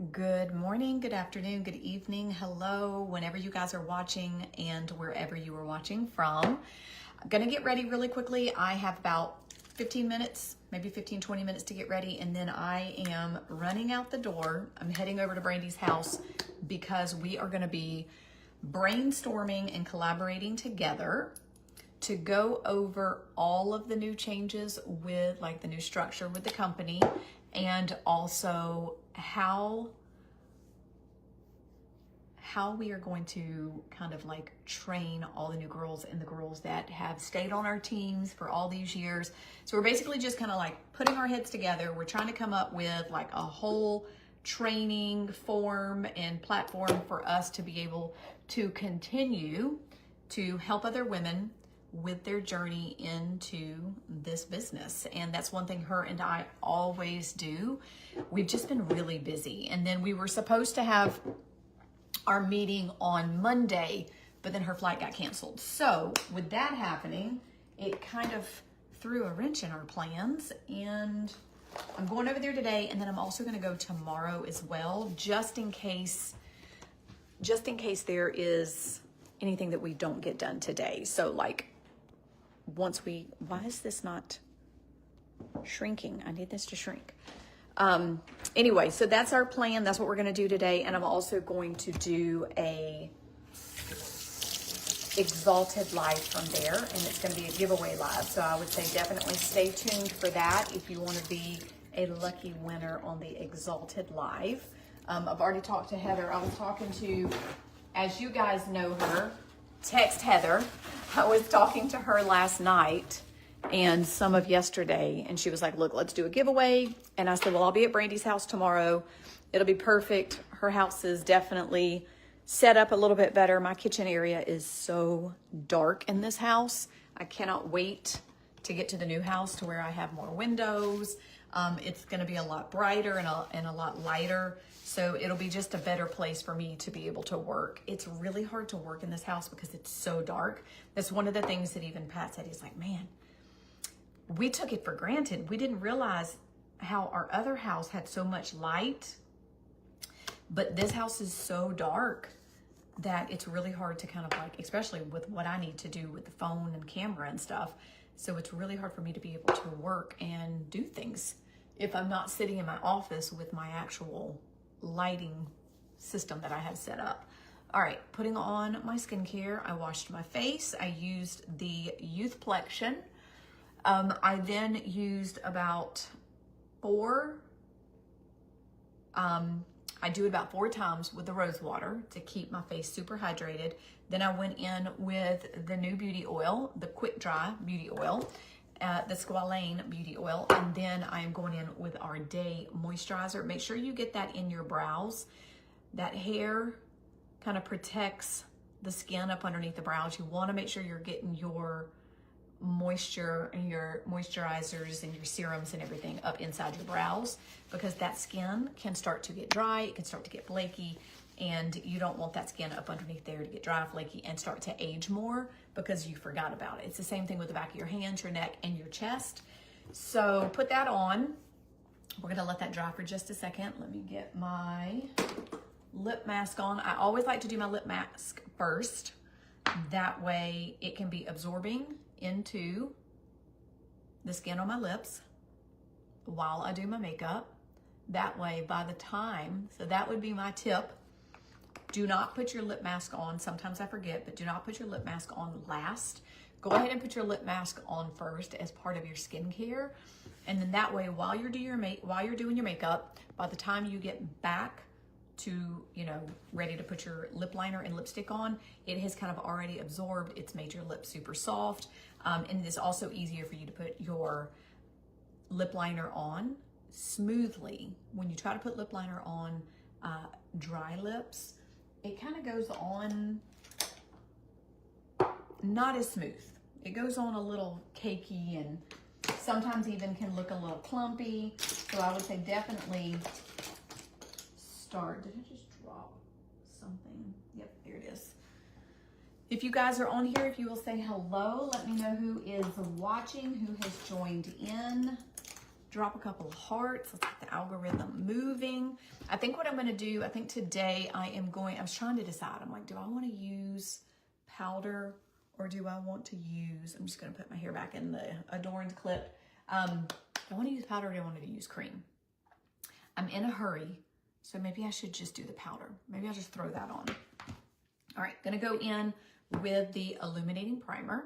Good morning, good afternoon, good evening, hello, whenever you guys are watching and wherever you are watching from. I'm gonna get ready really quickly. I have about 15 minutes, maybe 15, 20 minutes to get ready, and then I am running out the door. I'm heading over to Brandy's house because we are gonna be brainstorming and collaborating together to go over all of the new changes with like the new structure with the company, and also how we are going to kind of like train all the new girls and the girls that have stayed on our teams for all these years. So we're basically just kind of like putting our heads together. We're trying to come up with like a whole training form and platform for us to be able to continue to help other women with their journey into this business. And that's one thing her and I always do. We've just been really busy. And then we were supposed to have our meeting on Monday, but then her flight got canceled. So with that happening, it kind of threw a wrench in our plans. And I'm going over there today, and then I'm also going to go tomorrow as well, just in case there is anything that we don't get done today. So like why is this not shrinking? I need this to shrink. Anyway, so that's our plan. That's what we're going to do today. And I'm also going to do a Exalted live from there, and it's going to be a giveaway live. So I would say definitely stay tuned for that if you want to be a lucky winner on the Exalted live. I've already talked to Heather. I was talking to, as you guys know her, Text Heather. I was talking to her last night and some of yesterday, and she was like, look, let's do a giveaway. And I said, well, I'll be at Brandy's house tomorrow. It'll be perfect. Her house is definitely set up a little bit better. My kitchen area is so dark in this house. I cannot wait to get to the new house to where I have more windows. It's going to be a lot brighter and a lot lighter. So it'll be just a better place for me to be able to work. It's really hard to work in this house because it's so dark. That's one of the things that even Pat said. He's like, man, we took it for granted. We didn't realize how our other house had so much light, but this house is so dark that it's really hard to kind of like, especially with what I need to do with the phone and camera and stuff. So it's really hard for me to be able to work and do things if I'm not sitting in my office with my actual lighting system that I have set up. All right, putting on my skincare. I washed my face. I used the Youthplexion. I then used about I do it about 4 times with the rose water to keep my face super hydrated. Then I went in with the new beauty oil, the Quick Dry beauty oil, the Squalane beauty oil, and then I am going in with our Day moisturizer. Make sure you get that in your brows. That hair kind of protects the skin up underneath the brows. You want to make sure you're getting your moisture and your moisturizers and your serums and everything up inside your brows, because that skin can start to get dry, it can start to get flaky, and you don't want that skin up underneath there to get dry, flaky, and start to age more because you forgot about it. It's the same thing with the back of your hands, your neck, and your chest. So put that on. We're gonna let that dry for just a second. Let me get my lip mask on. I always like to do my lip mask first. That way it can be absorbing into the skin on my lips while I do my makeup. That way by the time, so that would be my tip. Do not put your lip mask on. Sometimes I forget, but do not put your lip mask on last. Go ahead and put your lip mask on first as part of your skincare. And then that way, while you're doing your makeup, by the time you get back to, ready to put your lip liner and lipstick on, it has kind of already absorbed. It's made your lips super soft. And it's also easier for you to put your lip liner on smoothly. When you try to put lip liner on dry lips, it kind of goes on not as smooth. It goes on a little cakey and sometimes even can look a little clumpy. So I would say definitely start. Did I just drop something? Yep, there it is. If you guys are on here, if you will say hello, let me know who is watching, who has joined in. drop a couple of hearts. Let's get the algorithm moving. I think what I'm going to do, I think today I was trying to decide. I'm like, do I want to use powder or do I want to use, I'm just going to put my hair back in the adorned clip. Do I want to use powder or do I want to use cream? I'm in a hurry, so maybe I should just do the powder. Maybe I'll just throw that on. All right, going to go in with the illuminating primer.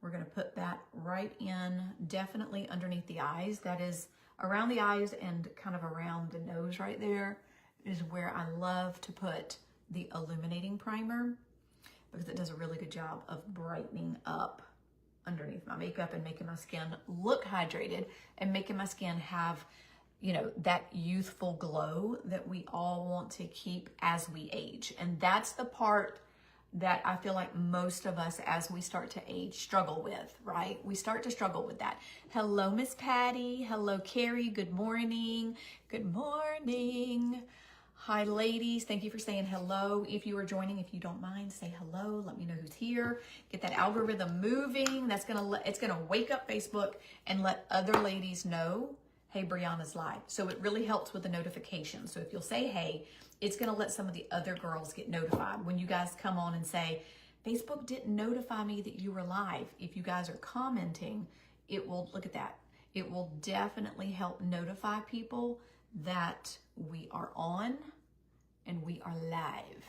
We're going to put that right in, definitely underneath the eyes. That is around the eyes and kind of around the nose right there is where I love to put the illuminating primer because it does a really good job of brightening up underneath my makeup and making my skin look hydrated and making my skin have, you know, that youthful glow that we all want to keep as we age. And that's the part that I feel like most of us as we start to age struggle with, right? We start to struggle with that. Hello, Miss Patty. Hello, Carrie. Good morning. Good morning. Hi, ladies. Thank you for saying hello. If you are joining, if you don't mind, say hello. Let me know who's here. Get that algorithm moving. It's gonna wake up Facebook and let other ladies know, hey, Brianna's live. So it really helps with the notification. So if you'll say hey, it's going to let some of the other girls get notified. When you guys come on and say, Facebook didn't notify me that you were live. If you guys are commenting, it will, look at that. It will definitely help notify people that we are on and we are live.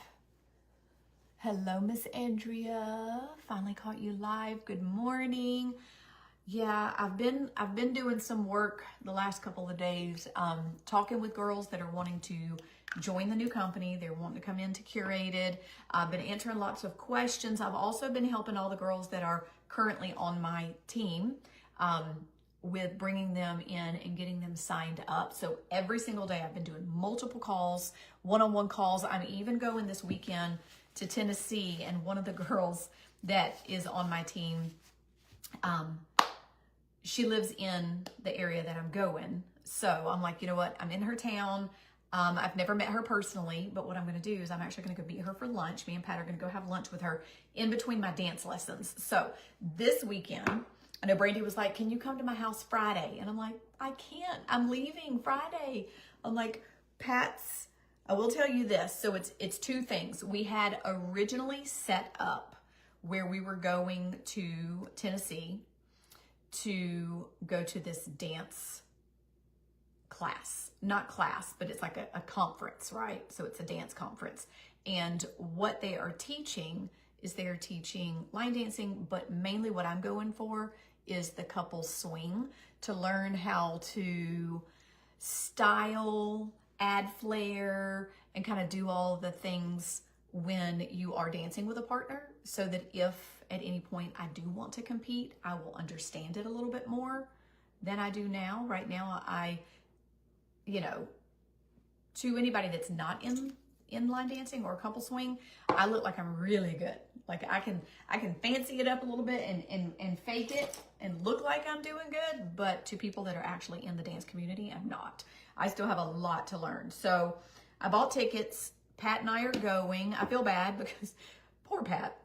Hello, Miss Andrea. Finally caught you live. Good morning. Yeah, I've been doing some work the last couple of days, talking with girls that are wanting to join the new company. They're wanting to come into Curated. I've been answering lots of questions. I've also been helping all the girls that are currently on my team with bringing them in and getting them signed up. So every single day I've been doing multiple calls, one-on-one calls. I'm even going this weekend to Tennessee, and one of the girls that is on my team, she lives in the area that I'm going. So I'm like, you know what? I'm in her town. I've never met her personally, but what I'm going to do is I'm actually going to go meet her for lunch. Me and Pat are going to go have lunch with her in between my dance lessons. So this weekend, I know Brandy was like, can you come to my house Friday? And I'm like, I can't. I'm leaving Friday. I'm like, Pat's, I will tell you this. So it's two things. We had originally set up where we were going to Tennessee to go to this dance class, not class, but it's like a conference, right? So it's a dance conference. And what they are teaching is they are teaching line dancing, but mainly what I'm going for is the couple swing, to learn how to style, add flair, and kind of do all the things when you are dancing with a partner, so that if at any point I do want to compete, I will understand it a little bit more than I do now. Right now, you know, to anybody that's not in line dancing or couple swing, I look like I'm really good. Like I can fancy it up a little bit and fake it and look like I'm doing good, but to people that are actually in the dance community, I'm not. I still have a lot to learn. So I bought tickets. Pat and I are going. I feel bad because poor Pat,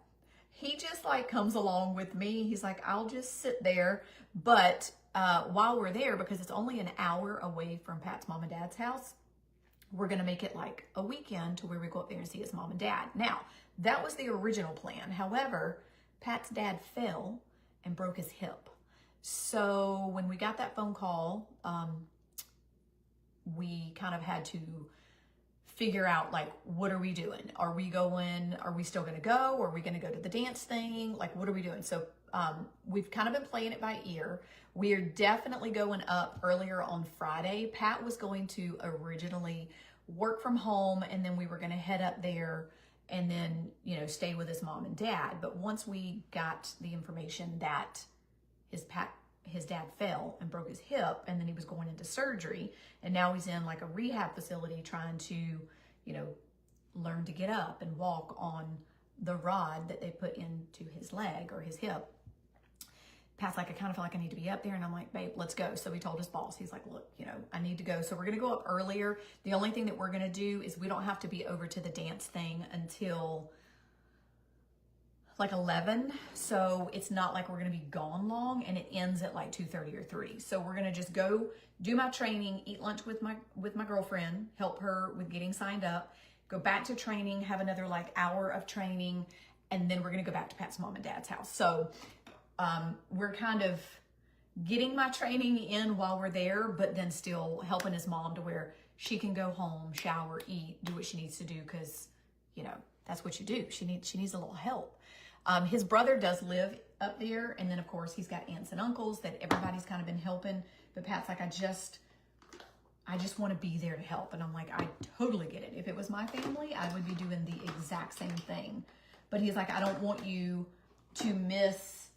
he just like comes along with me. He's like, I'll just sit there. But while we're there, because it's only an hour away from Pat's mom and dad's house, we're going to make it like a weekend to where we go up there and see his mom and dad. Now, that was the original plan. However, Pat's dad fell and broke his hip. So when we got that phone call, we kind of had to figure out, like, what are we doing? Are we still going to go? Or are we going to go to the dance thing? Like, what are we doing? So we've kind of been playing it by ear. We are definitely going up earlier on Friday. Pat was going to originally work from home, and then we were going to head up there and then, you know, stay with his mom and dad. But once we got the information that his dad fell and broke his hip, and then he was going into surgery, and now he's in like a rehab facility trying to, you know, learn to get up and walk on the rod that they put into his leg or his hip. Pat's like, I kind of feel like I need to be up there. And I'm like, babe, let's go. So we told his boss, he's like, look, you know, I need to go. So we're going to go up earlier. The only thing that we're going to do is we don't have to be over to the dance thing until like 11, so it's not like we're gonna be gone long, and it ends at like 2:30 or 3. So we're gonna just go do my training, eat lunch with my girlfriend, help her with getting signed up, go back to training, have another like hour of training, and then we're gonna go back to Pat's mom and dad's house. So we're kind of getting my training in while we're there, but then still helping his mom to where she can go home, shower, eat, do what she needs to do, because, you know, that's what you do. She needs a little help. His brother does live up there, and then of course he's got aunts and uncles that everybody's kind of been helping. But Pat's like, I just want to be there to help. And I'm like, I totally get it. If it was my family, I would be doing the exact same thing. But he's like, I don't want you to miss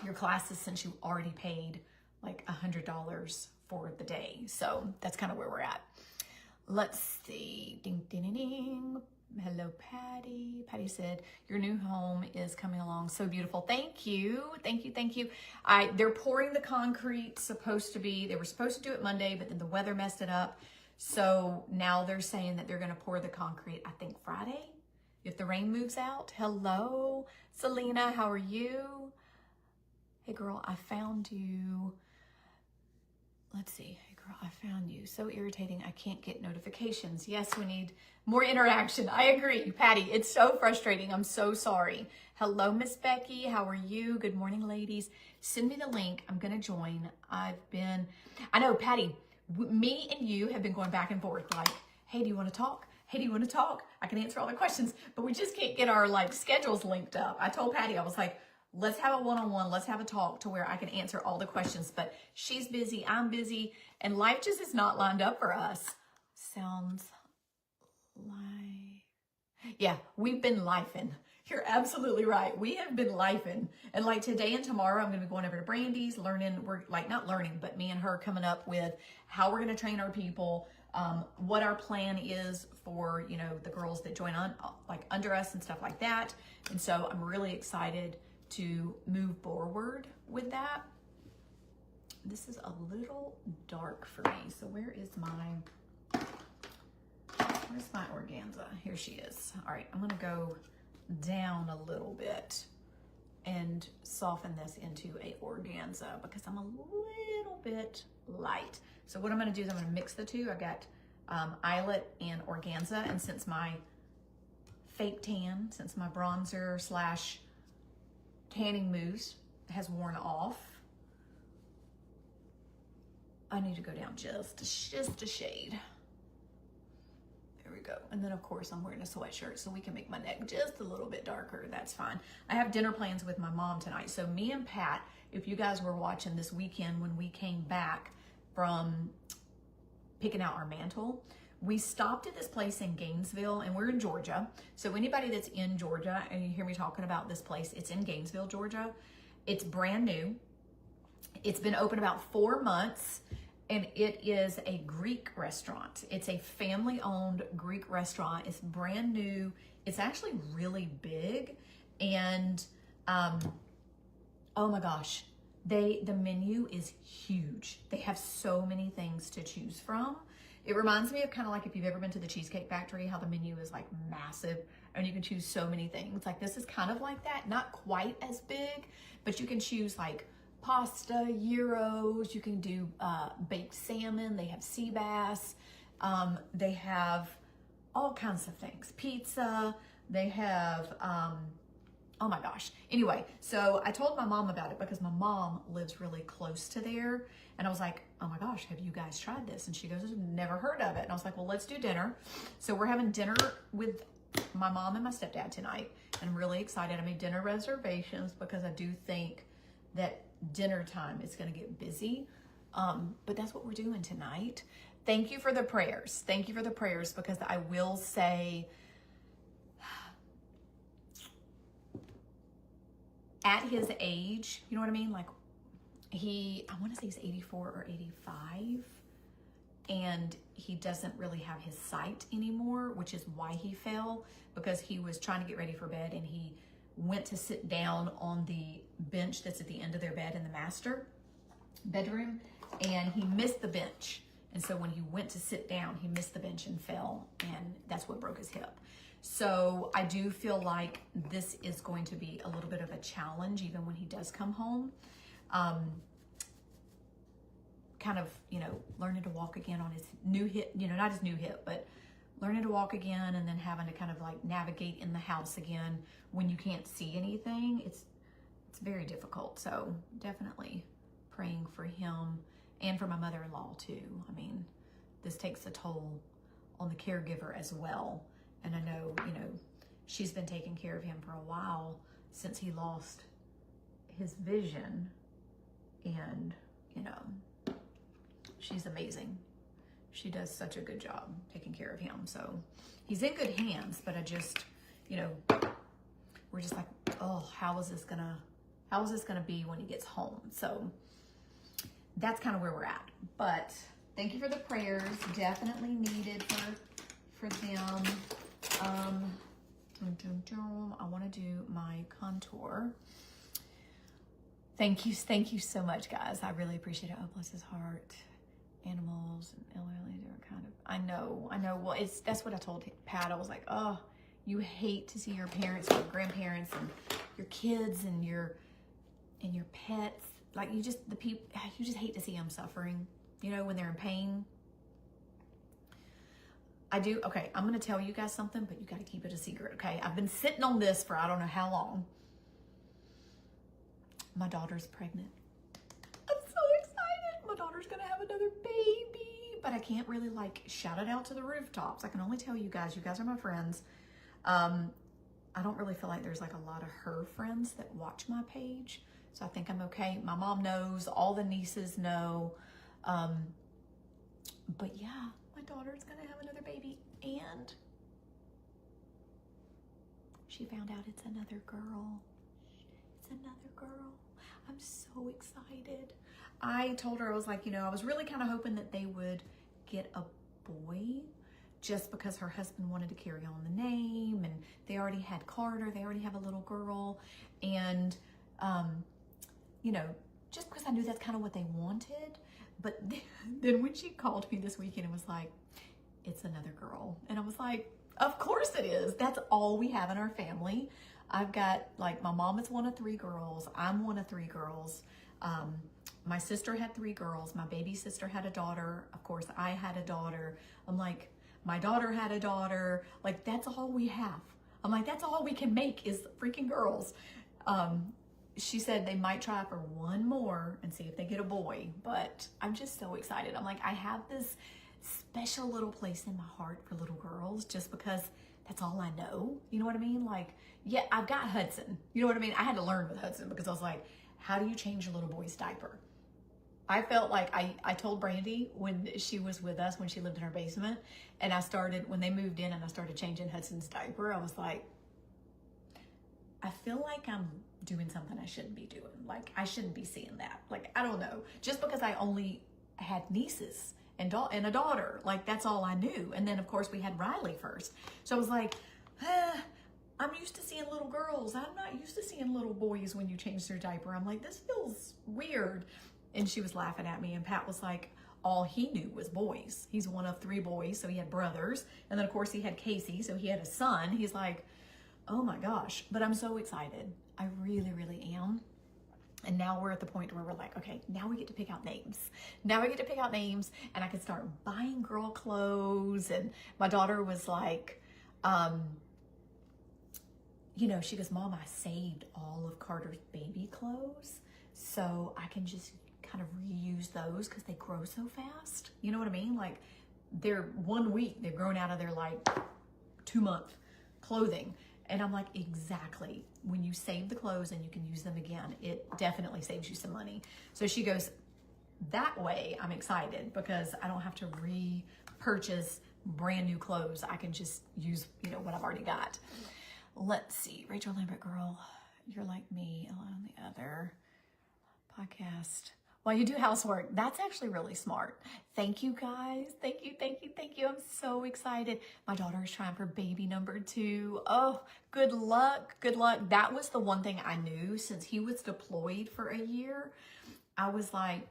your classes since you already paid like $100 for the day. So that's kind of where we're at. Let's see. Ding, ding, ding, ding. Hello, Patty. Patty said, your new home is coming along so beautiful. Thank you. Thank you. Thank you. They're pouring the concrete. They were supposed to do it Monday, but then the weather messed it up. So now they're saying that they're going to pour the concrete, I think Friday, if the rain moves out. Hello, Selena. How are you? Hey girl, I found you. Let's see. Hey girl, I found you. So irritating. I can't get notifications. Yes, we need more interaction. I agree, Patty. It's so frustrating. I'm so sorry. Hello, Miss Becky. How are you? Good morning, ladies. Send me the link. I'm going to join. I know, Patty, me and you have been going back and forth like, hey, do you want to talk? Hey, do you want to talk? I can answer all the questions, but we just can't get our like schedules linked up. I told Patty, I was like, let's have a one-on-one, let's have a talk to where I can answer all the questions, but she's busy, I'm busy, and life just is not lined up for us. Sounds like, yeah, we've been lifing. You're absolutely right. We have been lifing. And like today and tomorrow, I'm going to be going over to Brandy's, we're like not learning, but me and her coming up with how we're going to train our people, what our plan is for, you know, the girls that join on like under us and stuff like that. And so I'm really excited to move forward with that. This is a little dark for me. So where's my organza? Here she is. All right, I'm gonna go down a little bit and soften this into a organza because I'm a little bit light. So what I'm gonna do is I'm gonna mix the two. I got eyelet and organza, and since my fake tan, since my bronzer slash tanning mousse has worn off, I need to go down just a shade. There we go. And then of course I'm wearing a sweatshirt so we can make my neck just a little bit darker. That's fine. I have dinner plans with my mom tonight. So me and Pat, if you guys were watching this weekend when we came back from picking out our mantle, we stopped at this place in Gainesville, and we're in Georgia. So anybody that's in Georgia and you hear me talking about this place, it's in Gainesville, Georgia. It's brand new. It's been open about 4 months, and it is a Greek restaurant. It's a family-owned Greek restaurant. It's brand new. It's actually really big, and oh my gosh, the menu is huge. They have so many things to choose from. It reminds me of kind of like if you've ever been to the Cheesecake Factory, how the menu is like massive and you can choose so many things. Like this is kind of like that, not quite as big, but you can choose like pasta, gyros, you can do baked salmon, they have sea bass, they have all kinds of things, pizza, they have, oh my gosh. Anyway, so I told my mom about it because my mom lives really close to there. And I was like, oh my gosh, have you guys tried this? And she goes, I've never heard of it. And I was like, well, let's do dinner. So we're having dinner with my mom and my stepdad tonight. And I'm really excited. I made dinner reservations because I do think that dinner time is going to get busy. But that's what we're doing tonight. Thank you for the prayers. Thank you for the prayers, because I will say, at his age, you know what I mean? Like I want to say he's 84 or 85, and he doesn't really have his sight anymore, which is why he fell, because he was trying to get ready for bed and he went to sit down on the bench that's at the end of their bed in the master bedroom, and he missed the bench. And so when he went to sit down, he missed the bench and fell, and that's what broke his hip. So I do feel like this is going to be a little bit of a challenge even when he does come home. Kind of, you know, learning to walk again on his new hip, you know, not his new hip, but learning to walk again, and then having to kind of like navigate in the house again when you can't see anything. It's very difficult. So definitely praying for him and for my mother-in-law too. I mean, this takes a toll on the caregiver as well. And I know, you know, she's been taking care of him for a while since he lost his vision, and, you know, she's amazing. She does such a good job taking care of him. So he's in good hands, but I just, you know, we're just like, oh, how is this gonna be when he gets home? So that's kind of where we're at. But thank you for the prayers. Definitely needed for them. I want to do my contour. Thank you so much, guys. I really appreciate it. Oh, bless his heart. Animals and elderly, they're kind of, I know. Well, that's what I told Pat. I was like, oh, you hate to see your parents or grandparents and your kids and your pets. Like, you just hate to see them suffering, you know, when they're in pain. I do. Okay, I'm going to tell you guys something, but you got to keep it a secret, okay? I've been sitting on this for I don't know how long. My daughter's pregnant. I'm so excited. My daughter's going to have another baby, but I can't really like shout it out to the rooftops. I can only tell you guys are my friends. I don't really feel like there's like a lot of her friends that watch my page. So I think I'm okay. My mom knows, all the nieces know. But yeah, my daughter's going to have another baby, and she found out it's another girl. It's another girl. I'm so excited. I told her, I was like, you know, I was really kind of hoping that they would get a boy, just because her husband wanted to carry on the name, and they already had Carter. They already have a little girl. And, you know, just because I knew that's kind of what they wanted. But then when she called me this weekend and was like, it's another girl. And I was like, of course it is. That's all we have in our family. I've got, like, my mom is one of 3 girls. I'm one of 3 girls. My sister had 3 girls. My baby sister had a daughter. Of course, I had a daughter. I'm like, my daughter had a daughter. Like, that's all we have. I'm like, that's all we can make is freaking girls. She said they might try for one more and see if they get a boy, but I'm just so excited. I'm like, I have this special little place in my heart for little girls just because that's all I know. You know what I mean? Like, yeah, I've got Hudson. You know what I mean? I had to learn with Hudson because I was like, how do you change a little boy's diaper? I felt like I told Brandy when she was with us, when she lived in her basement, and when they moved in and I started changing Hudson's diaper, I was like, I feel like I'm doing something I shouldn't be doing. Like, I shouldn't be seeing that. Like, I don't know. Just because I only had nieces and a daughter, like, that's all I knew. And then, of course, we had Riley first. So I was like, I'm used to seeing little girls. I'm not used to seeing little boys when you change their diaper. I'm like, this feels weird. And she was laughing at me. And Pat was like, all he knew was boys. He's one of 3 boys, so he had brothers. And then, of course, he had Casey, so he had a son. He's like, oh my gosh. But I'm so excited. I really, really am. And now we're at the point where we're like, okay, now we get to pick out names. Now we get to pick out names, and I can start buying girl clothes. And my daughter was like, you know, she goes, Mom, I saved all of Carter's baby clothes, so I can just kind of reuse those because they grow so fast. You know what I mean? Like, they're 1 week, they've grown out of their like 2-month clothing. And I'm like, exactly. When you save the clothes and you can use them again, it definitely saves you some money. So she goes, that way I'm excited because I don't have to repurchase brand new clothes. I can just use, you know, what I've already got. Let's see. Rachel Lambert, girl, you're like me. On the other podcast. While you do housework, that's actually really smart. Thank you, guys. Thank you, thank you, thank you. I'm so excited. My daughter is trying for baby number 2. Oh, good luck, good luck. That was the one thing I knew since he was deployed for a year. I was like,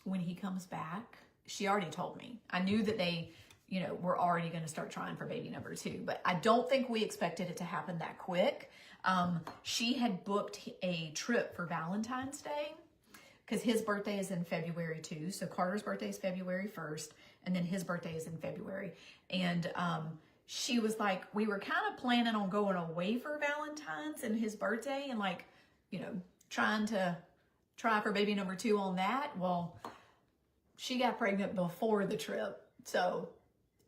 when he comes back, she already told me. I knew that they, you know, were already going to start trying for baby number 2, but I don't think we expected it to happen that quick. She had booked a trip for Valentine's Day because his birthday is in February too. So Carter's birthday is February 1st, and then his birthday is in February. And she was like, we were kind of planning on going away for Valentine's and his birthday and like, you know, trying to try for baby number 2 on that. Well, she got pregnant before the trip. So,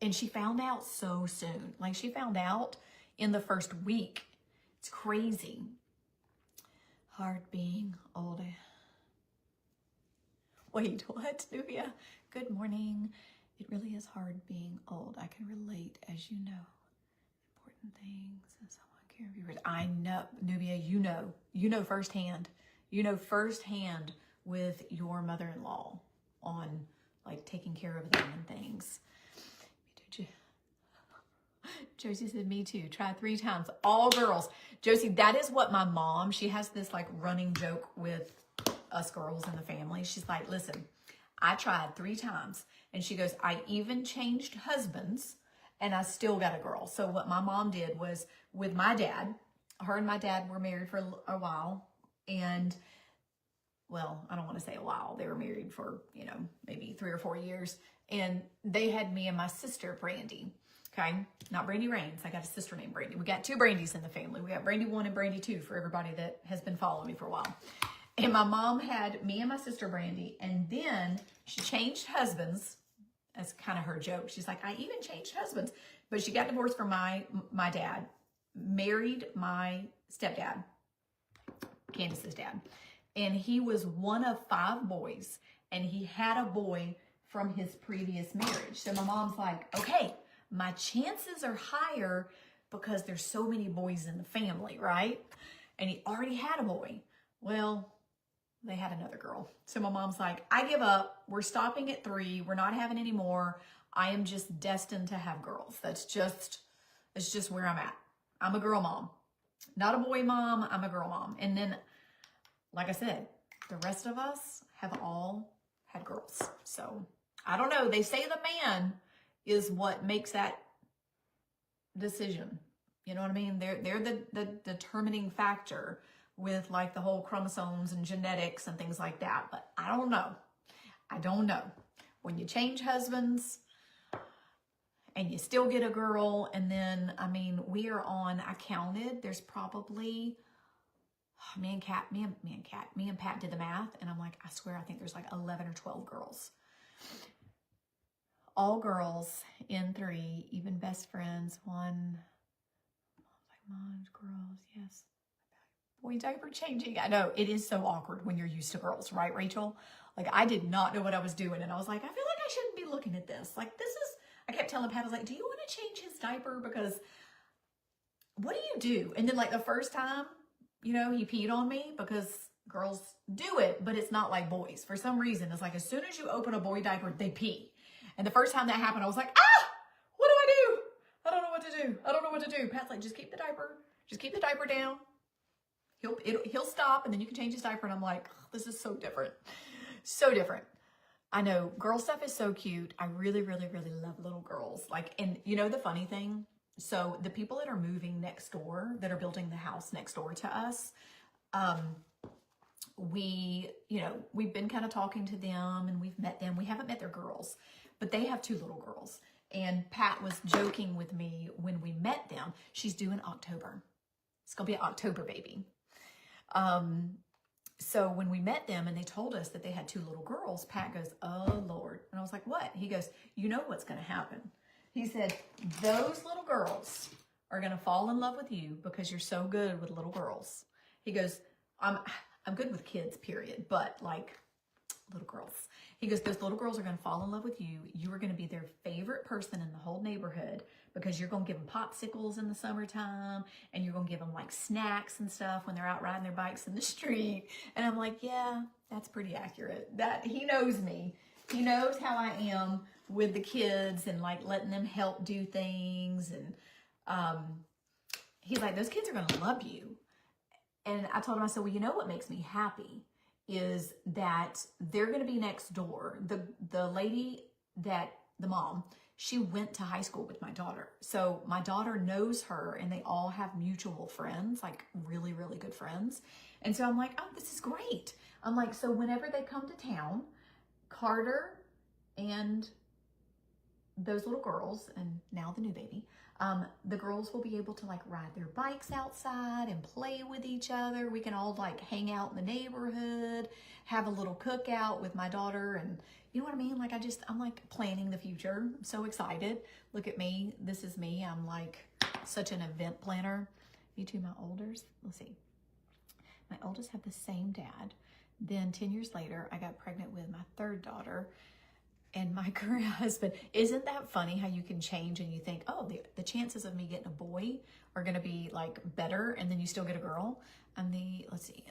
and she found out so soon. Like she found out in the first week. It's crazy. Hard being old. Wait, what, Nubia? Good morning. It really is hard being old. I can relate, as you know. Important things and someone caregivers. I know, Nubia, you know firsthand. You know firsthand with your mother-in-law on like taking care of them and things. Josie said, me too. Try 3 times. All girls. Josie, that is what my mom, she has this like running joke with us girls in the family. She's like, listen, I tried 3 times. And she goes, I even changed husbands and I still got a girl. So what my mom did was with my dad, her and my dad were married for a while. And well, I don't want to say a while. They were married for, you know, maybe 3 or 4 years. And they had me and my sister, Brandy. Okay, not Brandy Rains. I got a sister named Brandy. We got 2 Brandys in the family. We got Brandy 1 and Brandy 2 for everybody that has been following me for a while. And my mom had me and my sister Brandy, and then she changed husbands. That's kind of her joke. She's like, I even changed husbands. But she got divorced from my dad, married my stepdad, Candace's dad. And he was one of 5 boys, and he had a boy from his previous marriage. So my mom's like, okay, my chances are higher because there's so many boys in the family, right? And he already had a boy. Well, they had another girl. So my mom's like, I give up. We're stopping at 3. We're not having any more. I am just destined to have girls. It's just where I'm at. I'm a girl mom. Not a boy mom. I'm a girl mom. And then, like I said, the rest of us have all had girls. So I don't know. They say the man is what makes that decision. You know what I mean? They're the determining factor with like the whole chromosomes and genetics and things like that. But I don't know. I don't know. When you change husbands and you still get a girl, and then, I mean, we are on, I counted, there's probably, me and Pat did the math, and I'm like, I swear, I think there's like 11 or 12 girls. All girls in 3, even best friends, 1. Like moms, girls, yes. Boy diaper changing. I know, it is so awkward when you're used to girls, right, Rachel? Like, I did not know what I was doing, and I was like, I feel like I shouldn't be looking at this. Like, this is, I kept telling Pat, I was like, do you want to change his diaper? Because what do you do? And then like the first time, you know, he peed on me, because girls do it, but it's not like boys. For some reason, it's like as soon as you open a boy diaper, they pee. And the first time that happened, I was like, ah, what do I do? I don't know what to do. I don't know what to do. Pat's like, just keep the diaper down. He'll stop, and then you can change his diaper. And I'm like, oh, this is so different. So different. I know girl stuff is so cute. I really, really, really love little girls. Like, and you know, the funny thing, so the people that are moving next door, that are building the house next door to us, we've been kind of talking to them, and we've met them. We haven't met their girls, but they have 2 little girls. And Pat was joking with me when we met them. She's due in October. It's going to be an October baby. So when we met them and they told us that they had 2 little girls, Pat goes, oh Lord. And I was like, what? He goes, you know what's going to happen. He said, those little girls are going to fall in love with you because you're so good with little girls. He goes, I'm good with kids, period. But like little girls. He goes, those little girls are going to fall in love with you. You are going to be their favorite person in the whole neighborhood because you're going to give them popsicles in the summertime, and you're going to give them like snacks and stuff when they're out riding their bikes in the street. And I'm like, yeah, that's pretty accurate. That he knows me. He knows how I am with the kids and like letting them help do things. And he's like, those kids are going to love you. And I told him, I said, well, you know what makes me happy is that they're going to be next door. The lady that, the mom, she went to high school with my daughter. So my daughter knows her and they all have mutual friends, like really, really good friends. And so I'm like, oh, this is great. I'm like, so whenever they come to town, Carter and those little girls, and now the new baby, the girls will be able to like ride their bikes outside and play with each other. We can all like hang out in the neighborhood, have a little cookout with my daughter, and you know what I mean? Like I'm like planning the future. I'm so excited. Look at me. This is me. I'm like such an event planner. You two, my oldest, let's see. My oldest had the same dad. Then 10 years later, I got pregnant with my third daughter. And my current husband, isn't that funny how you can change and you think, oh, the chances of me getting a boy are going to be like better, and then you still get a girl. I'm the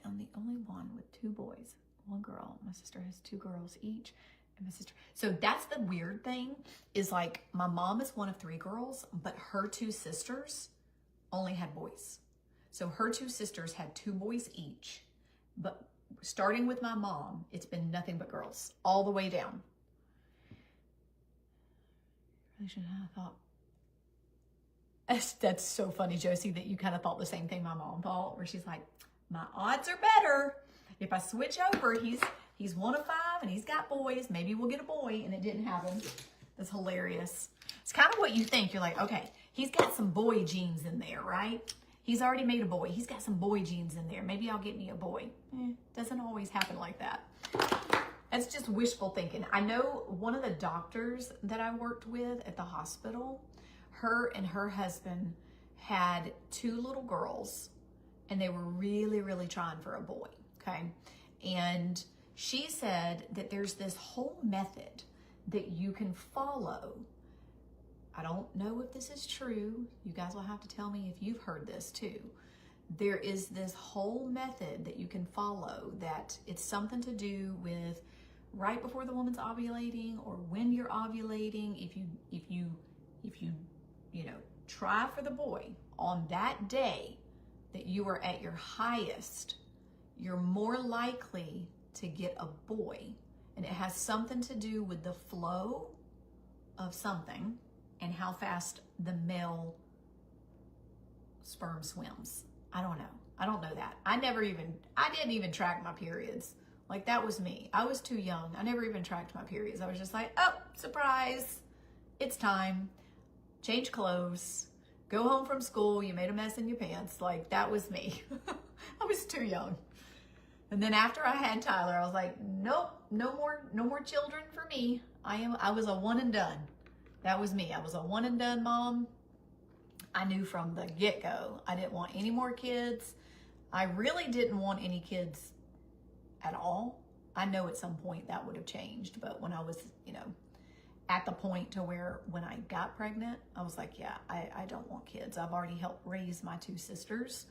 only one with 2 boys, 1 girl. My sister has 2 girls each, and my sister. So that's the weird thing, is like my mom is one of 3 girls, but her 2 sisters only had boys. So her 2 sisters had 2 boys each, but starting with my mom, it's been nothing but girls all the way down. I thought, that's so funny, Josie, that you kind of thought the same thing my mom thought, where she's like, my odds are better. If I switch over, he's 1 of 5 and he's got boys, maybe we'll get a boy, and it didn't happen. That's hilarious. It's kind of what you think. You're like, okay, he's got some boy genes in there, right? He's already made a boy. He's got some boy genes in there. Maybe I'll get me a boy. Doesn't always happen like that. It's just wishful thinking. I know one of the doctors that I worked with at the hospital, her and her husband had 2 little girls, and they were really, really trying for a boy, okay? And she said that there's this whole method that you can follow. I don't know if this is true. You guys will have to tell me if you've heard this too. There is this whole method that you can follow that it's something to do with right before the woman's ovulating or when you're ovulating. If you know, try for the boy on that day that you are at your highest, you're more likely to get a boy. And it has something to do with the flow of something and how fast the male sperm swims. I don't know. I don't know that. I didn't even track my periods. Like, that was me. I was too young. I never even tracked my periods. I was just like, oh, surprise. It's time. Change clothes. Go home from school. You made a mess in your pants. Like, that was me. I was too young. And then after I had Tyler, I was like, nope, no more children for me. I was a one and done. That was me. I was a one and done mom. I knew from the get-go I didn't want any more kids. I really didn't want any kids at all. I know at some point that would have changed, but when I was, you know, at the point to where when I got pregnant, I was like, yeah, I don't want kids. I've already helped raise my 2 sisters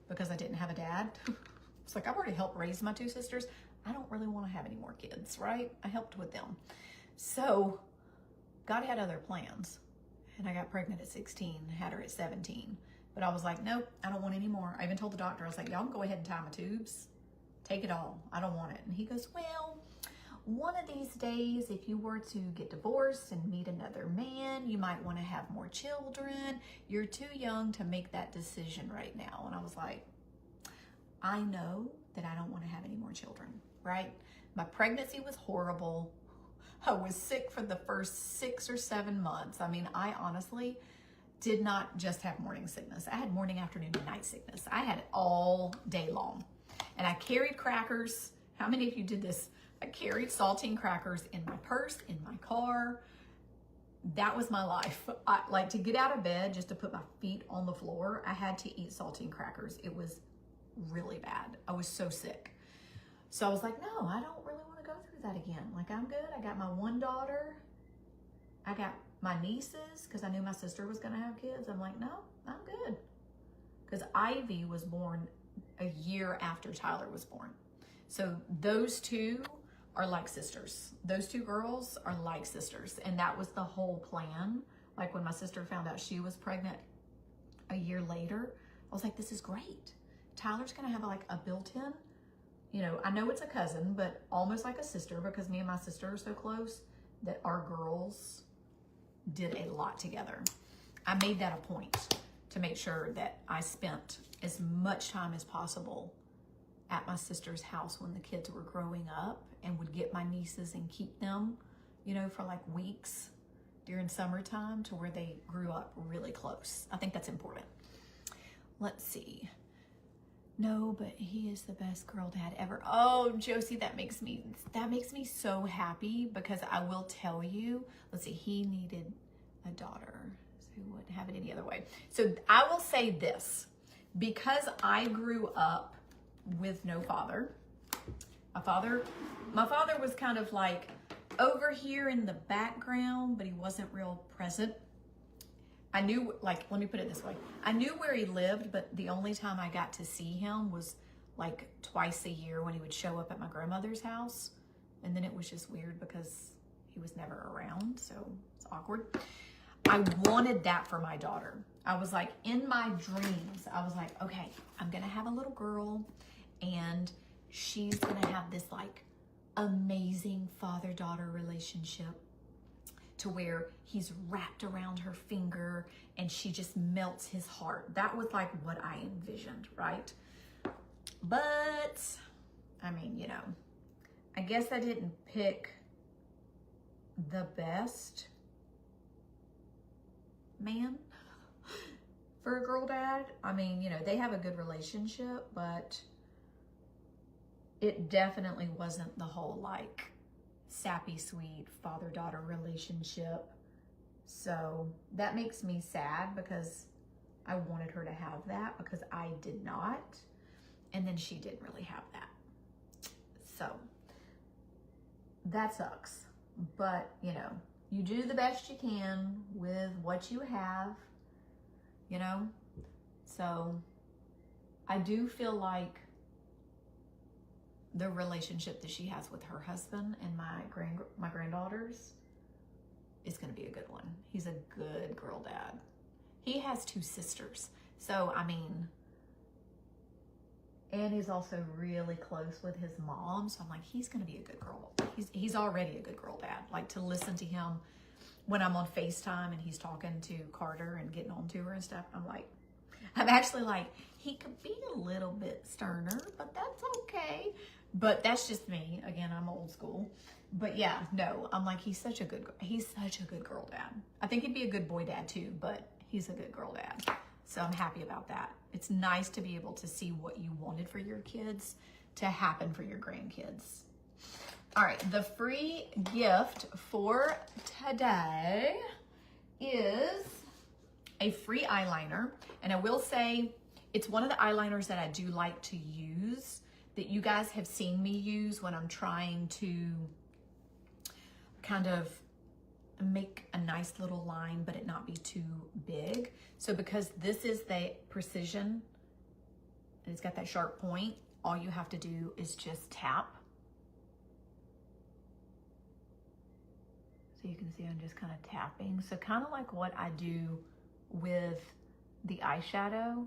because I didn't have a dad. It's like, I've already helped raise my 2 sisters. I don't really want to have any more kids, right? I helped with them. So God had other plans, and I got pregnant at 16, had her at 17. But I was like, nope, I don't want any more. I even told the doctor, I was like, y'all can go ahead and tie my tubes. Take it all. I don't want it. And he goes, well, one of these days, if you were to get divorced and meet another man, you might want to have more children. You're too young to make that decision right now. And I was like, I know that I don't want to have any more children, right? My pregnancy was horrible. I was sick for the first 6 or 7 months. I mean, I honestly did not just have morning sickness. I had morning, afternoon, and night sickness. I had it all day long. And I carried crackers. How many of you did this? I carried saltine crackers in my purse, in my car. That was my life. Like, to get out of bed, just to put my feet on the floor, I had to eat saltine crackers. It was really bad. I was so sick. So I was like, no, I don't really want to go through that again. Like, I'm good. I got my 1 daughter. I got my nieces, because I knew my sister was going to have kids. I'm like, no, I'm good. Because Ivy was born a year after Tyler was born. So those 2 are like sisters. Those 2 girls are like sisters. And that was the whole plan. Like, when my sister found out she was pregnant a year later, I was like, this is great. Tyler's going to have like a built-in you know, I know it's a cousin, but almost like a sister, because me and my sister are so close that our girls did a lot together. I made that a point to make sure that I spent as much time as possible at my sister's house when the kids were growing up, and would get my nieces and keep them, you know, for like weeks during summertime to where they grew up really close. I think that's important. Let's see. No, but he is the best girl dad ever. Oh, Josie, that makes me so happy, because I will tell you, let's see, he needed a daughter, so he wouldn't have it any other way. So I will say this, because I grew up with no father. My father was kind of like over here in the background, but he wasn't real present. I knew, like, let me put it this way. I knew where he lived, but the only time I got to see him was like twice a year when he would show up at my grandmother's house. And then it was just weird because he was never around, so it's awkward. I wanted that for my daughter. I was like, in my dreams, I was like, okay, I'm gonna have a little girl, and she's gonna have this like amazing father-daughter relationship to where he's wrapped around her finger and she just melts his heart. That was like what I envisioned, right? But I mean, you know, I guess I didn't pick the best man for a girl dad. I mean, you know, they have a good relationship, but it definitely wasn't the whole like sappy sweet father-daughter relationship. So that makes me sad, because I wanted her to have that, because I did not, and then she didn't really have that. So that sucks, but you know, you do the best you can with what you have, you know. So I do feel like the relationship that she has with her husband and my granddaughters is going to be a good one. He's a good girl dad. He has 2 sisters. So, I mean, and he's also really close with his mom. So I'm like, he's going to be a good girl. He's already a good girl dad. Like, to listen to him when I'm on FaceTime and he's talking to Carter and getting on to her and stuff, I'm actually like, he could be a little bit sterner, but that's okay. But that's just me. Again, I'm old school. But yeah, no, I'm like, he's such a good girl dad. I think he'd be a good boy dad too, but he's a good girl dad. So I'm happy about that. It's nice to be able to see what you wanted for your kids to happen for your grandkids. All right, the free gift for today is a free eyeliner. And I will say, it's one of the eyeliners that I do like to use, that you guys have seen me use when I'm trying to kind of make a nice little line, but it not be too big. So because this is the precision, and it's got that sharp point, all you have to do is just tap. So you can see I'm just kind of tapping. So kind of like what I do with the eyeshadow,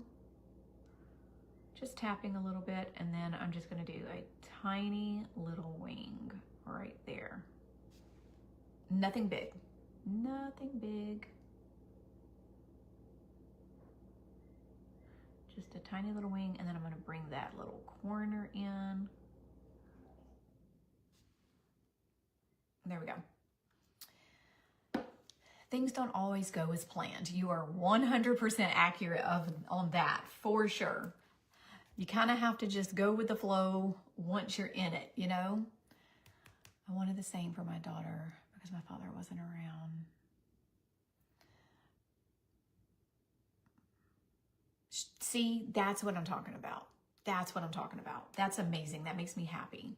just tapping a little bit, and then I'm just gonna do a tiny little wing right there. Nothing big, nothing big. Just a tiny little wing, and then I'm gonna bring that little corner in. There we go. Things don't always go as planned. You are 100% accurate on that, for sure. You kind of have to just go with the flow once you're in it, you know? I wanted the same for my daughter because my father wasn't around. See, that's what I'm talking about. That's what I'm talking about. That's amazing. That makes me happy.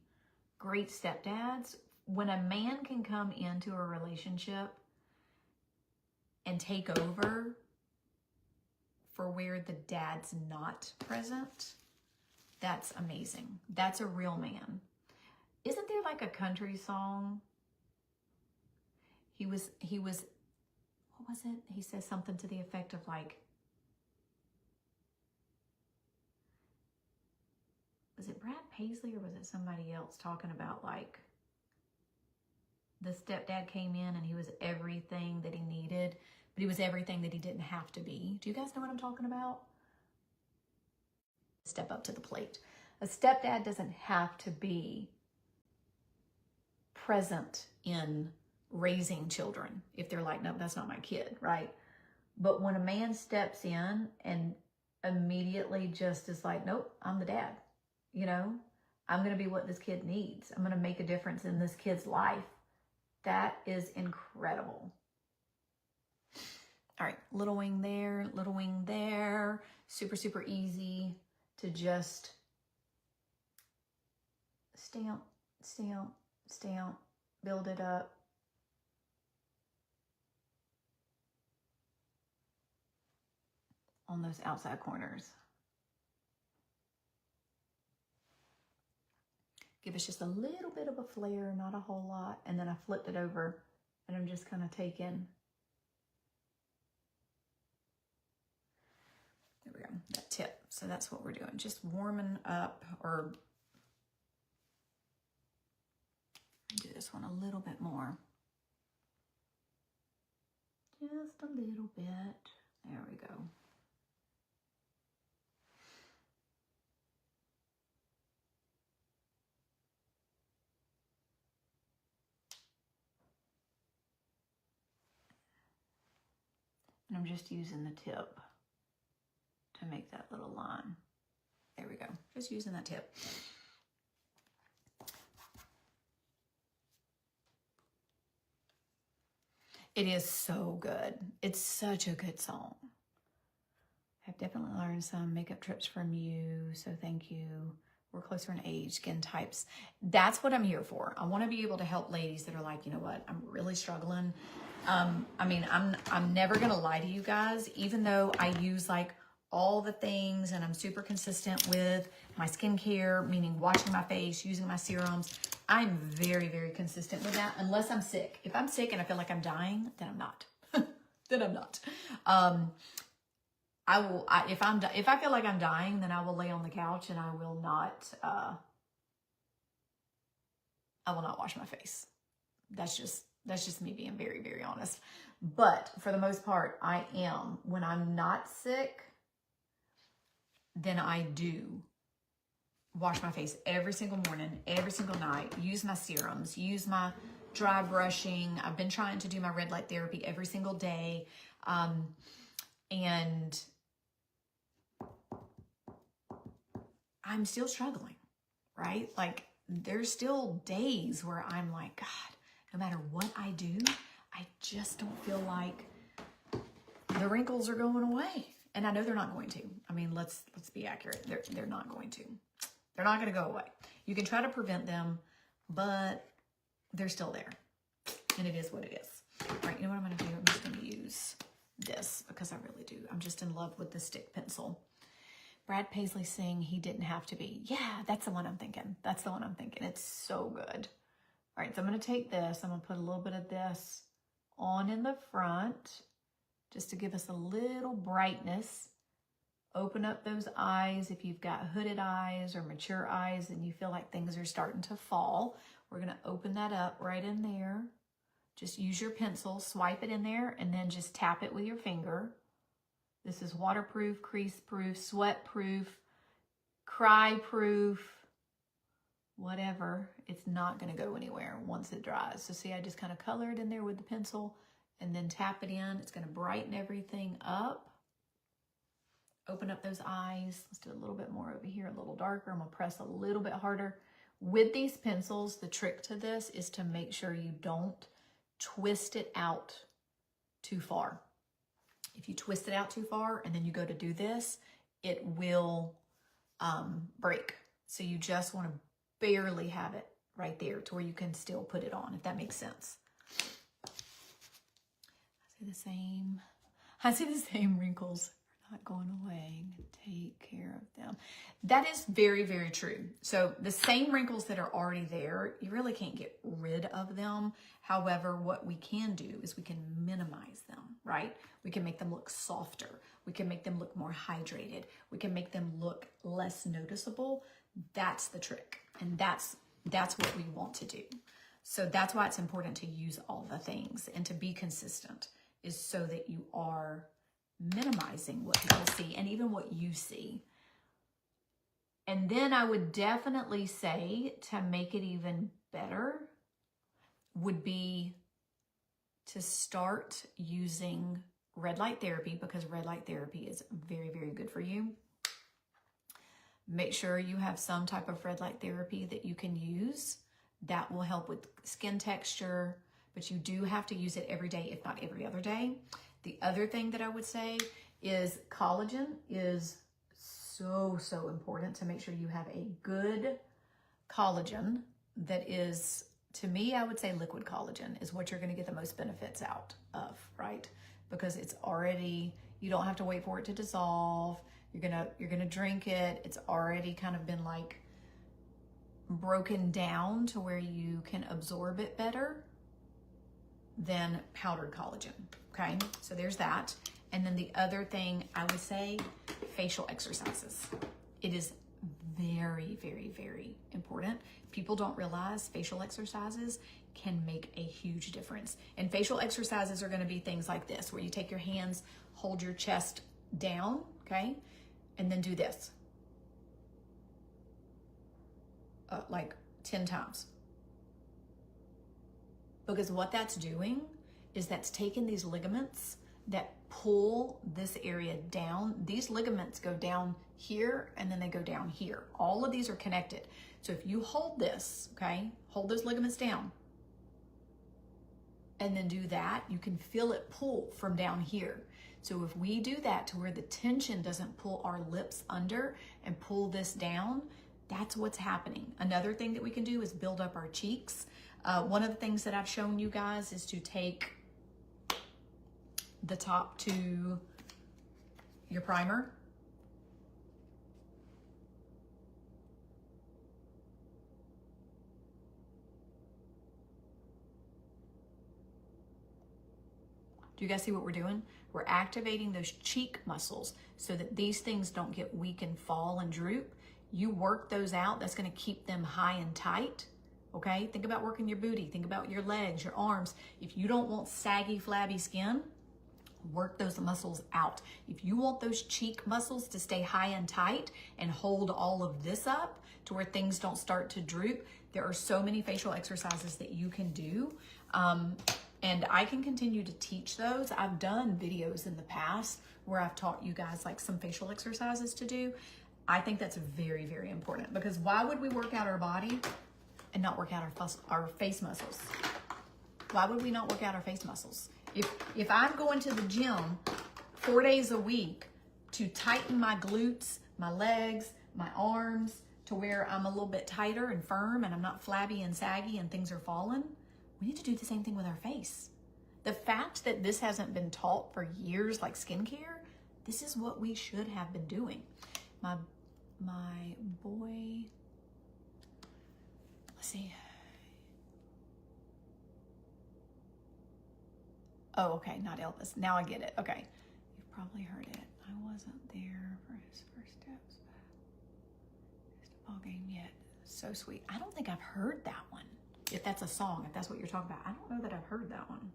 Great stepdads. When a man can come into a relationship and take over for where the dad's not present, that's amazing. That's a real man. Isn't there like a country song? He was, what was it? He says something to the effect of like, was it Brad Paisley or was it somebody else talking about like the stepdad came in and he was everything that he needed, but he was everything that he didn't have to be. Do you guys know what I'm talking about? Step up to the plate. A stepdad doesn't have to be present in raising children if they're like, no, that's not my kid, right? But when a man steps in and immediately just is like, nope, I'm the dad, you know, I'm going to be what this kid needs. I'm going to make a difference in this kid's life. That is incredible. All right, little wing there, little wing there. Super, super easy to just stamp, stamp, stamp, build it up. On those outside corners. Give us just a little bit of a flare, not a whole lot. And then I flipped it over and I'm just kind of taking, there we go, that tip. So that's what we're doing, just warming up, or do this one a little bit more. Just a little bit. There we go. And I'm just using the tip to make that little line. There we go. Just using that tip. It is so good. It's such a good song. I've definitely learned some makeup tips from you, so thank you. We're closer in age, skin types. That's what I'm here for. I want to be able to help ladies that are like, you know what, I'm really struggling. I mean, I'm never gonna lie to you guys, even though I use like all the things and I'm super consistent with my skincare, meaning washing my face, using my serums. I'm very, very consistent with that, unless I'm sick. If I'm sick and I feel like I'm dying, then I'm not. Then I'm not. If I feel like I'm dying, then I will lay on the couch and I will not wash my face. That's just me being very, very honest. But for the most part, I am. When I'm not sick, then I do wash my face every single morning, every single night, use my serums, use my dry brushing. I've been trying to do my red light therapy every single day. And I'm still struggling, right? Like there's still days where I'm like, God, no matter what I do, I just don't feel like the wrinkles are going away. And I know they're not going to. I mean, let's be accurate. They're not going to. They're not going to go away. You can try to prevent them, but they're still there. And it is what it is. All right, you know what I'm going to do? I'm just going to use this because I really do. I'm just in love with the stick pencil. Brad Paisley saying he didn't have to be. Yeah, that's the one I'm thinking. That's the one I'm thinking. It's so good. All right, so I'm going to take this. I'm going to put a little bit of this on in the front just to give us a little brightness. Open up those eyes. If you've got hooded eyes or mature eyes and you feel like things are starting to fall, we're going to open that up right in there. Just use your pencil, swipe it in there, and then just tap it with your finger. This is waterproof, crease-proof, sweat-proof, cry-proof, whatever. It's not going to go anywhere once it dries. So see, I just kind of color it in there with the pencil and then tap it in. It's going to brighten everything up. Open up those eyes. Let's do a little bit more over here, a little darker. I'm going to press a little bit harder. With these pencils, the trick to this is to make sure you don't twist it out too far. If you twist it out too far and then you go to do this, it will break. So you just want to barely have it right there to where you can still put it on, if that makes sense. I see the same wrinkles are not going away. Take care of them. That is very, very true. So the same wrinkles that are already there, you really can't get rid of them. However, what we can do is we can minimize them, right? We can make them look softer. We can make them look more hydrated. We can make them look less noticeable. That's the trick. And that's what we want to do. So that's why it's important to use all the things and to be consistent, is so that you are minimizing what people see and even what you see. And then I would definitely say, to make it even better, would be to start using red light therapy, because red light therapy is very, very good for you. Make sure you have some type of red light therapy that you can use. That will help with skin texture, but you do have to use it every day, if not every other day. The other thing that I would say is collagen is so, so important, to make sure you have a good collagen that is, to me, I would say liquid collagen is what you're going to get the most benefits out of, right? Because it's already, you don't have to wait for it to dissolve. You're gonna drink it. It's already kind of been like broken down to where you can absorb it better than powdered collagen. Okay, so there's that. And then the other thing I would say, facial exercises. It is very, very, very important. People don't realize facial exercises can make a huge difference. And facial exercises are going to be things like this, where you take your hands, hold your chest down, okay? And then do this. Like 10 times. Because what that's doing is that's taking these ligaments that pull this area down. These ligaments go down here and then they go down here. All of these are connected. So if you hold this, okay, hold those ligaments down and then do that, you can feel it pull from down here. So if we do that to where the tension doesn't pull our lips under and pull this down, that's what's happening. Another thing that we can do is build up our cheeks. One of the things that I've shown you guys is to take the top to your primer. Do you guys see what we're doing? We're activating those cheek muscles so that these things don't get weak and fall and droop. You work those out. That's going to keep them high and tight. Okay? Think about working your booty. Think about your legs, your arms. If you don't want saggy, flabby skin, work those muscles out. If you want those cheek muscles to stay high and tight and hold all of this up to where things don't start to droop, there are so many facial exercises that you can do. And I can continue to teach those. I've done videos in the past where I've taught you guys like some facial exercises to do. I think that's very, very important, because why would we work out our body and not work out our face muscles? Why would we not work out our face muscles? If I'm going to the gym 4 days a week to tighten my glutes, my legs, my arms, to where I'm a little bit tighter and firm and I'm not flabby and saggy and things are falling, we need to do the same thing with our face. The fact that this hasn't been taught for years, like skincare, this is what we should have been doing. My boy, let's see. Oh, okay, not Elvis. Now I get it. Okay, you've probably heard it. I wasn't there for his first steps. Ball game yet. So sweet. I don't think I've heard that one. If that's a song, if that's what you're talking about. I don't know that I've heard that one.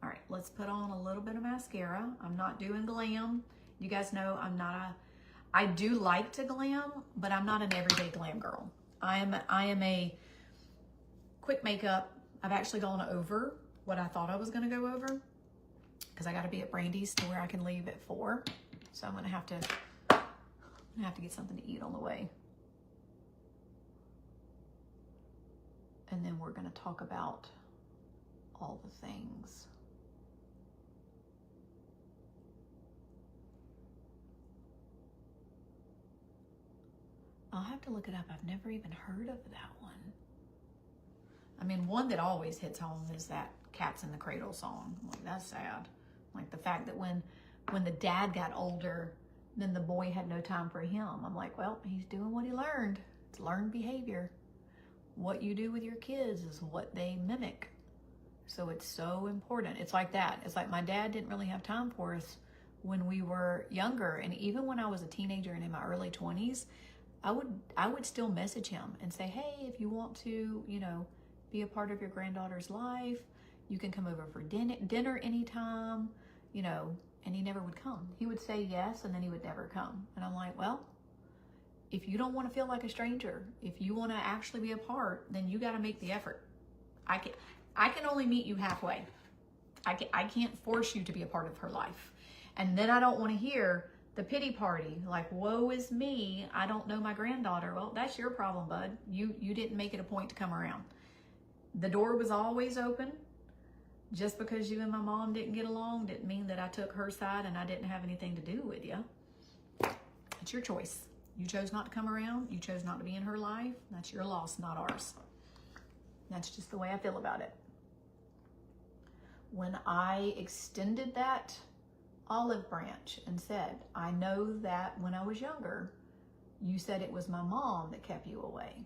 All right, let's put on a little bit of mascara. I'm not doing glam. You guys know I do like to glam, but I'm not an everyday glam girl. I am a quick makeup. I've actually gone over what I thought I was gonna go over, because I gotta be at Brandy's to where I can leave at 4. So I'm gonna have to get something to eat on the way. And then we're going to talk about all the things. I'll have to look it up. I've never even heard of that one. I mean, one that always hits home is that Cats in the Cradle song. Like, that's sad. Like the fact that when the dad got older, then the boy had no time for him. I'm like, well, he's doing what he learned. It's learned behavior. What you do with your kids is what they mimic. So it's so important. It's like that. It's like my dad didn't really have time for us when we were younger. And even when I was a teenager and in my early 20s, I would still message him and say, hey, if you want to, you know, be a part of your granddaughter's life, you can come over for dinner anytime, you know, and he never would come. He would say yes, and then he would never come. And I'm like, well, if you don't want to feel like a stranger, if you want to actually be a part, then you got to make the effort. I can only meet you halfway. I can't force you to be a part of her life. And then I don't want to hear the pity party, like, woe is me, I don't know my granddaughter. Well, that's your problem, bud. You didn't make it a point to come around. The door was always open. Just because you and my mom didn't get along didn't mean that I took her side and I didn't have anything to do with you. It's your choice. You chose not to come around. You chose not to be in her life. That's your loss, not ours. That's just the way I feel about it. When I extended that olive branch and said, I know that when I was younger, you said it was my mom that kept you away.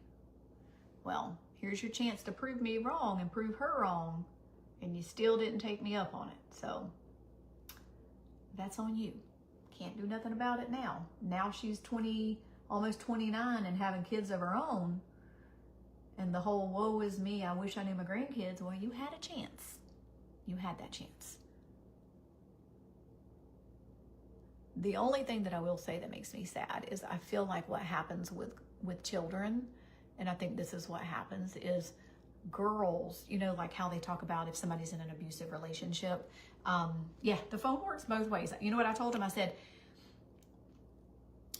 Well, here's your chance to prove me wrong and prove her wrong, and you still didn't take me up on it. So that's on you. Can't do nothing about it now. Now she's 20, almost 29 and having kids of her own. And the whole woe is me, I wish I knew my grandkids. Well, you had a chance. You had that chance. The only thing that I will say that makes me sad is I feel like what happens with children, and I think this is what happens, is girls, you know, like how they talk about if somebody's in an abusive relationship. Yeah, the phone works both ways. You know what I told him? I said,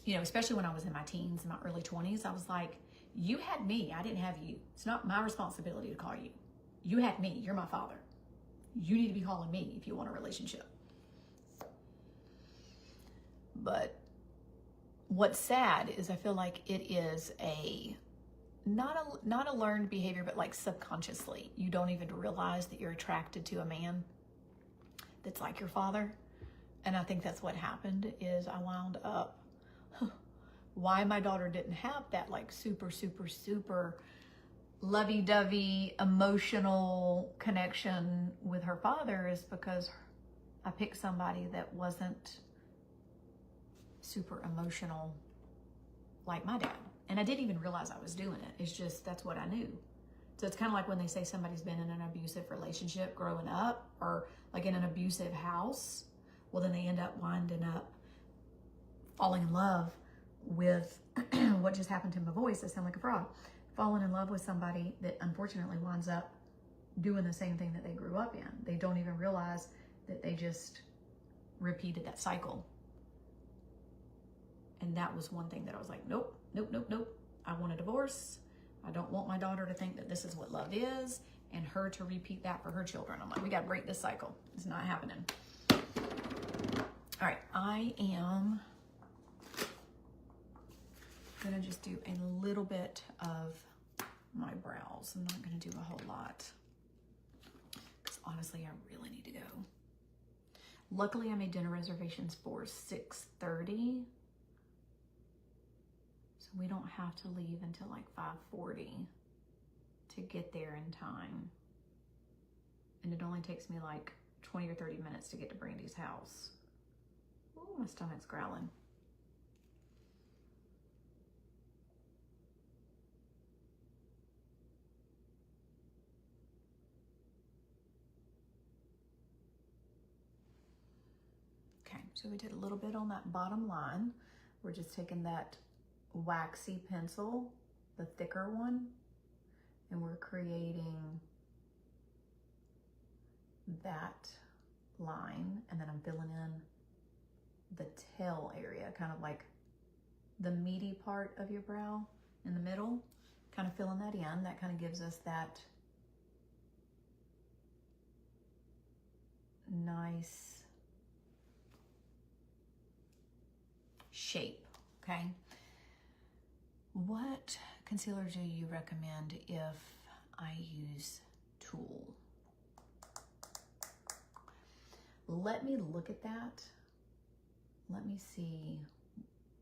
you know, especially when I was in my teens, my early 20s, I was like, you had me, I didn't have you. It's not my responsibility to call you. You had me, you're my father. You need to be calling me if you want a relationship. But what's sad is I feel like it is not a learned behavior, but like subconsciously. You don't even realize that you're attracted to a man that's like your father. And I think that's what happened is I wound up, why my daughter didn't have that like super, super, super lovey-dovey emotional connection with her father is because I picked somebody that wasn't super emotional like my dad. And I didn't even realize I was doing it. It's just, that's what I knew. So it's kind of like when they say somebody's been in an abusive relationship growing up or like in an abusive house, well, then they end up winding up falling in love with what just happened to my voice. I sound like a frog. Falling in love with somebody that unfortunately winds up doing the same thing that they grew up in. They don't even realize that they just repeated that cycle. And that was one thing that I was like, nope, nope, nope, nope. I want a divorce. I don't want my daughter to think that this is what love is and her to repeat that for her children. I'm like, we got to break this cycle. It's not happening. All right, I am gonna just do a little bit of my brows. I'm not gonna do a whole lot because honestly, I really need to go. Luckily, I made dinner reservations for 6:30. So we don't have to leave until like 5:40 to get there in time. And it only takes me like 20 or 30 minutes to get to Brandy's house. Oh, my stomach's growling. Okay, so we did a little bit on that bottom line. We're just taking that waxy pencil, the thicker one, and we're creating that line, and then I'm filling in the tail area, kind of like the meaty part of your brow in the middle, kind of filling that in. That kind of gives us that nice shape, okay? What concealer do you recommend if I use Tulle? Let me look at that. Let me see.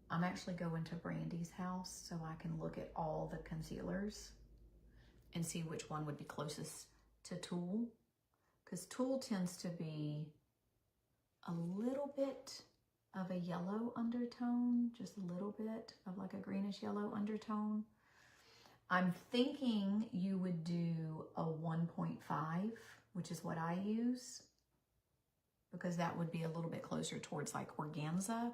I'm actually going to Brandy's house so I can look at all the concealers and see which one would be closest to Tulle. Because Tulle tends to be a little bit of a yellow undertone, just a little bit of like a greenish yellow undertone. I'm thinking you would do a 1.5, which is what I use, because that would be a little bit closer towards like organza.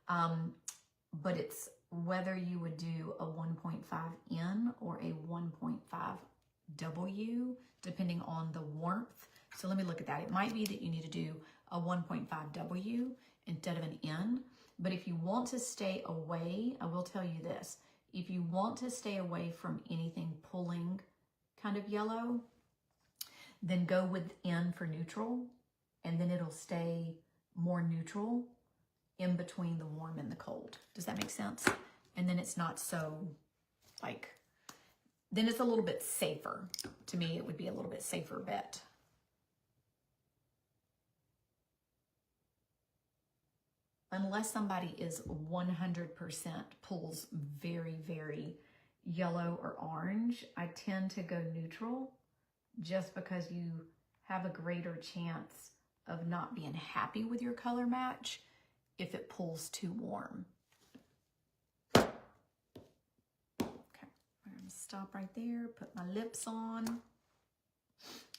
But it's whether you would do a 1.5N or a 1.5W, depending on the warmth. So let me look at that. It might be that you need to do a 1.5W instead of an N. But if you want to stay away, I will tell you this. If you want to stay away from anything pulling kind of yellow, then go with N for neutral, and then it'll stay more neutral in between the warm and the cold. Does that make sense? And then it's not so like, then it's a little bit safer. To me, it would be a little bit safer bet. Unless somebody is 100% pulls very, very yellow or orange, I tend to go neutral just because you have a greater chance of not being happy with your color match if it pulls too warm. Okay, I'm gonna stop right there, put my lips on,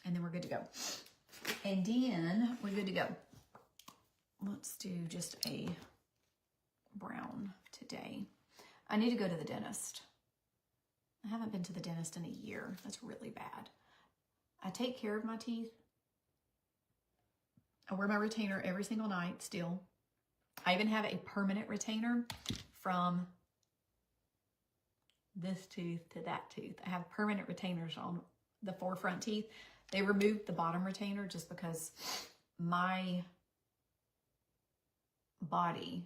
and then we're good to go. And then we're good to go. Let's do just a brown today. I need to go to the dentist. I haven't been to the dentist in a year. That's really bad. I take care of my teeth. I wear my retainer every single night still. I even have a permanent retainer from this tooth to that tooth. I have permanent retainers on the 4 front teeth. They removed the bottom retainer just because my body,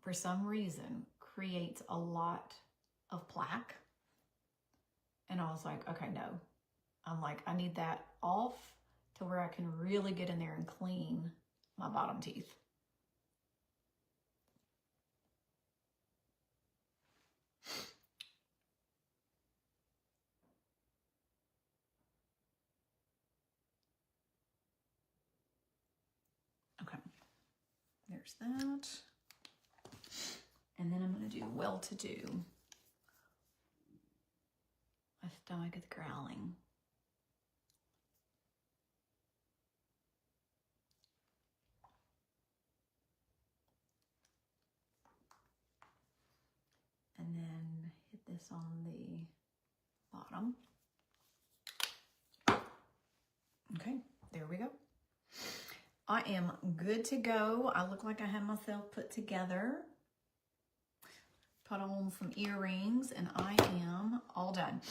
for some reason, creates a lot of plaque. And I was like, okay, no. I'm like, I need that off to where I can really get in there and clean my bottom teeth. Okay, there's that. And then I'm going to do well-to-do. My stomach is growling. And then hit this on the bottom. Okay, there we go. I am good to go. I look like I have myself put together. Put on some earrings, and I am all done.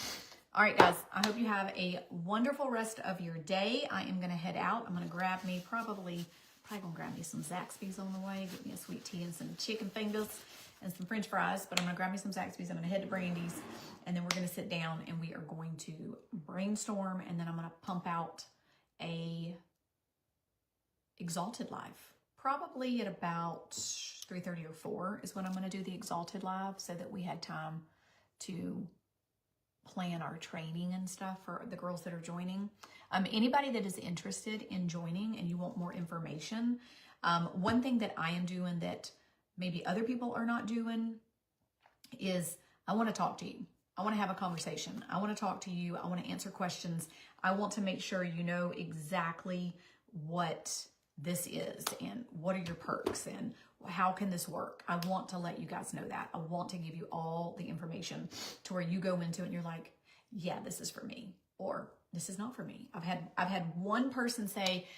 All right, guys, I hope you have a wonderful rest of your day. I am gonna head out. I'm gonna grab me probably gonna grab me some Zaxby's on the way, get me a sweet tea and some chicken fingers and some French fries, but I'm gonna grab me some Zaxby's. I'm gonna head to Brandy's, and then we're gonna sit down and we are going to brainstorm, and then I'm gonna pump out a Exalted Live. Probably at about 3:30 or 4 is when I'm going to do the Exalted Live, so that we had time to plan our training and stuff for the girls that are joining. Anybody that is interested in joining and you want more information, one thing that I am doing that maybe other people are not doing is I want to talk to you. I want to have a conversation. I want to talk to you. I want to answer questions. I want to make sure you know exactly what this is and what are your perks and how can this work. I want to let you guys know that. I want to give you all the information to where you go into it and you're like, yeah, this is for me, or this is not for me. I've had one person say,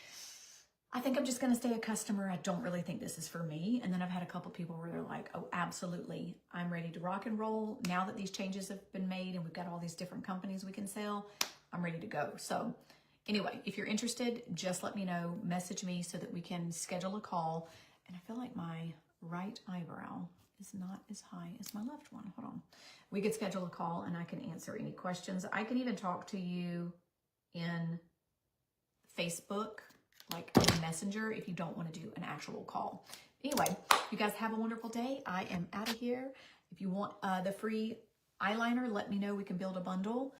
I think I'm just going to stay a customer. I don't really think this is for me. And then I've had a couple people where they're like, oh, absolutely. I'm ready to rock and roll. Now that these changes have been made and we've got all these different companies we can sell, I'm ready to go. So anyway, if you're interested, just let me know, message me so that we can schedule a call. And I feel like my right eyebrow is not as high as my left one. Hold on. We could schedule a call and I can answer any questions. I can even talk to you in Facebook, like in Messenger, if you don't want to do an actual call. Anyway, you guys have a wonderful day. I am out of here. If you want the free eyeliner, let me know. We can build a bundle.